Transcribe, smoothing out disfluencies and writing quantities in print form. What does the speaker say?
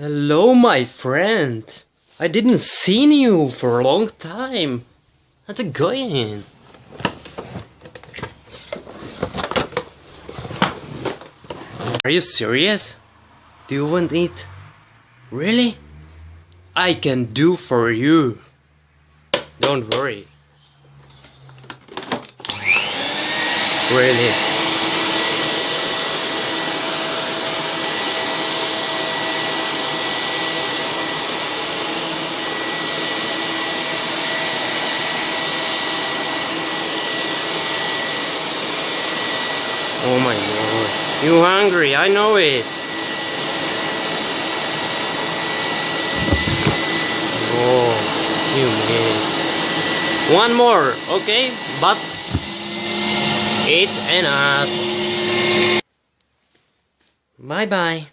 Hello, my friend. I didn't seen you for a long time. How's it going? Are you serious? Do you want it? Really? I can do for you. Don't worry. Really? Oh my god. You hungry, I know it. Oh, you made. One more, okay? But it's enough. Bye bye.